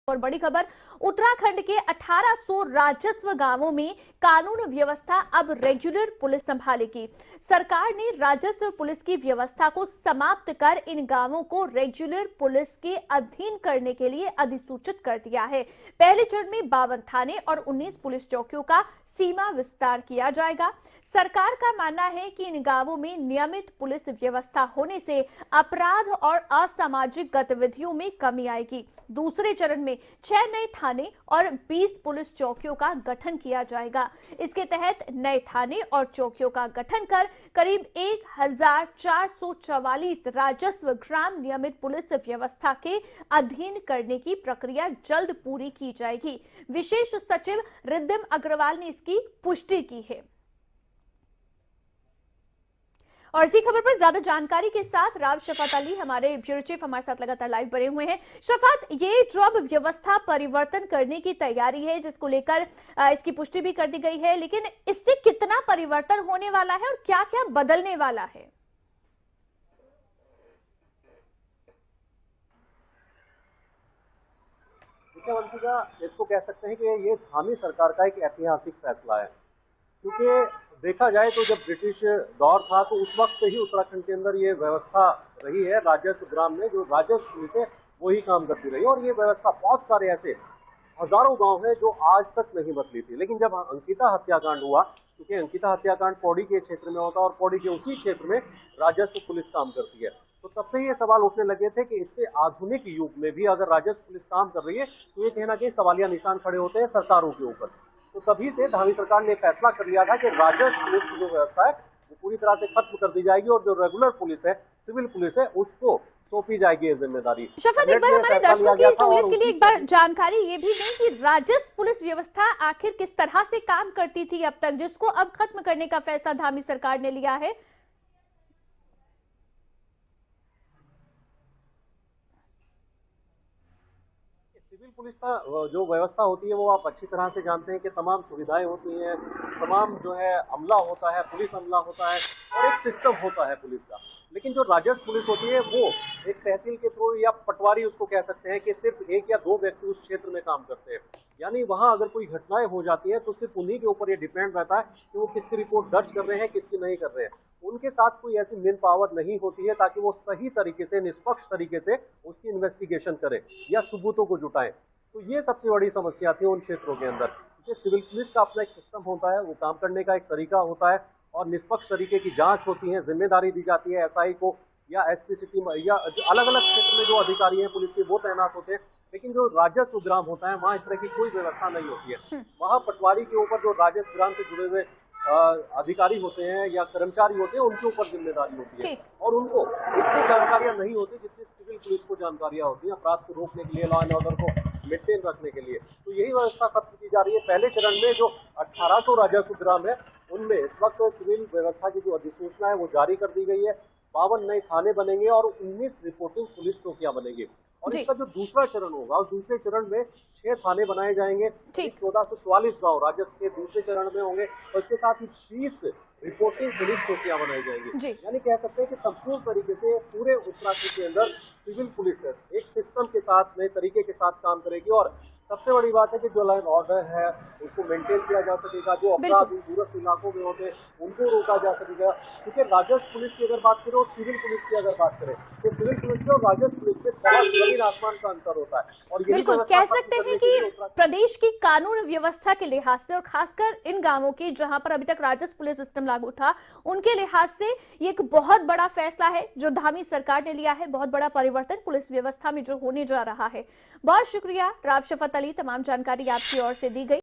और बड़ी खबर, उत्तराखंड के 1800 राजस्व गांवों में कानून व्यवस्था अब रेगुलर पुलिस संभालेगी। सरकार ने राजस्व पुलिस की व्यवस्था को समाप्त कर इन गांवों को रेगुलर पुलिस के अधीन करने के लिए अधिसूचित कर दिया है। पहले चरण में 52 थाने और 19 पुलिस चौकियों का सीमा विस्तार किया जाएगा। सरकार का मानना है कि इन गांवों में नियमित पुलिस व्यवस्था होने से अपराध और असामाजिक गतिविधियों में कमी आएगी। दूसरे चरण में 6 नए थाने और 20 पुलिस चौकियों का गठन किया जाएगा। इसके तहत नए थाने और चौकियों का गठन कर करीब 1444 राजस्व ग्राम नियमित पुलिस व्यवस्था के अधीन करने की प्रक्रिया जल्द पूरी की जाएगी। विशेष सचिव रिद्धिम अग्रवाल ने इसकी पुष्टि की है। और इसी खबर पर ज्यादा जानकारी के साथ राव शफात अली हमारे ब्यूरो चीफ हमारे साथ लगातार लाइव बने हुए हैं। शफात, ये जो अब व्यवस्था परिवर्तन करने की तैयारी है जिसको लेकर इसकी पुष्टि भी कर दी गई है, लेकिन इससे कितना परिवर्तन होने वाला है और क्या क्या बदलने वाला है? वंशिका, इसको कह सकते हैं कि ये धामी सरकार का एक ऐतिहासिक फैसला है, क्योंकि देखा जाए तो जब ब्रिटिश दौर था तो उस वक्त से ही उत्तराखंड के अंदर ये व्यवस्था रही है। राजस्व ग्राम में जो राजस्व पुलिस है वही काम करती रही और ये व्यवस्था बहुत सारे ऐसे हजारों गांव हैं जो आज तक नहीं बदली थी। लेकिन जब अंकिता हत्याकांड हुआ, क्योंकि अंकिता हत्याकांड पौड़ी के क्षेत्र में होता है और पौड़ी के उसी क्षेत्र में राजस्व पुलिस काम करती है, तो तब से ये सवाल उठने लगे थे कि इससे आधुनिक युग में भी अगर राजस्व पुलिस काम कर रही है तो ये कहीं ना कहीं सवालिया निशान खड़े होते हैं सरकारों के ऊपर। तो तभी से धामी सरकार ने फैसला कर लिया था कि राजस्व पुलिस की जो व्यवस्था है वो पूरी तरह से खत्म कर दी जाएगी और जो रेगुलर पुलिस है, सिविल पुलिस है, उसको सौंपी जाएगी ये जिम्मेदारी। शफात, एक बार हमारे दर्शकों की सहूलियत के लिए एक बार जानकारी ये भी दें कि राजस्व पुलिस व्यवस्था आखिर किस तरह से काम करती थी अब तक, जिसको अब खत्म करने का फैसला धामी सरकार ने लिया है। सिविल पुलिस का जो व्यवस्था होती है वो आप अच्छी तरह से जानते हैं कि तमाम सुविधाएं होती हैं, तमाम जो है अमला होता है, पुलिस अमला होता है और एक सिस्टम होता है पुलिस का। लेकिन जो राजस्व पुलिस होती है वो एक तहसील के थ्रू या पटवारी उसको कह सकते हैं कि सिर्फ एक या दो व्यक्ति उस क्षेत्र में काम करते हैं। यानी वहां अगर कोई घटनाएं हो जाती है तो सिर्फ उन्हीं के ऊपर ये डिपेंड रहता है कि वो किसकी रिपोर्ट दर्ज कर रहे हैं, किसकी नहीं कर रहे हैं। उनके साथ कोई ऐसी मेन पावर नहीं होती है ताकि वो सही तरीके से, निष्पक्ष तरीके से उसकी इन्वेस्टिगेशन करें या सबूतों को जुटाएं। तो ये सबसे बड़ी समस्या थी उन क्षेत्रों के अंदर, क्योंकि सिविल पुलिस का अपना एक सिस्टम होता है, वो काम करने का एक तरीका होता है और निष्पक्ष तरीके की जांच होती है, जिम्मेदारी दी जाती है एसआई को या एसपी सिटी या अलग अलग क्षेत्र में जो अधिकारी हैं पुलिस के वो तैनात होते हैं। लेकिन जो राजस्व ग्राम होता है वहाँ इस तरह की कोई व्यवस्था नहीं होती है। वहाँ पटवारी के ऊपर जो राजस्व ग्राम से जुड़े हुए अधिकारी होते हैं या कर्मचारी होते हैं उनके ऊपर जिम्मेदारी होती है और उनको इतनी जानकारियां नहीं होती जितनी सिविल पुलिस को जानकारियां होती हैं अपराध को रोकने के लिए, लॉ एंड ऑर्डर को मेंटेन रखने के लिए। तो यही व्यवस्था खत्म की जा रही है। पहले चरण में जो 1800 राजस्व ग्राम है उनमें इस वक्त सिविल व्यवस्था की जो अधिसूचना है वो जारी कर दी गई है। 52 नए थाने बनेंगे और 19 रिपोर्टिंग पुलिस चौकियां बनेंगी और इसका जो दूसरा चरण होगा उस दूसरे चरण में 6 थाने बनाए जाएंगे। 1444 गांव राजस्व के दूसरे चरण में होंगे और इसके साथ ही 20 रिपोर्टिंग पुलिस चौकियां बनाई जाएंगी। यानी कह सकते हैं कि संपूर्ण तरीके से पूरे उत्तराखंड के अंदर सिविल पुलिस एक सिस्टम के साथ, नए तरीके के साथ काम करेगी और सबसे बड़ी बात है कि जो लॉ एंड ऑर्डर है उसको मेंटेन किया जा सकेगा, जो अपराध दूरस्थ इलाकों में होते हैं उनको रोका जा सकेगा। क्योंकि राजस्व पुलिस की अगर बात करें और सिविल पुलिस की अगर बात करें तो सिविल पुलिस और राजस्व पुलिस में बहुत जमीन आसमान का अंतर होता है। और बिल्कुल कह सकते हैं कि प्रदेश की कानून व्यवस्था के लिहाज से और खासकर इन गांवों के जहां पर अभी तक राजस्व पुलिस सिस्टम लागू था उनके लिहाज से ये एक बहुत बड़ा फैसला है जो धामी सरकार ने लिया है। बहुत बड़ा परिवर्तन पुलिस व्यवस्था में जो होने जा रहा है। बहुत शुक्रिया राव शफात अली, तमाम जानकारी आपकी ओर से दी गई।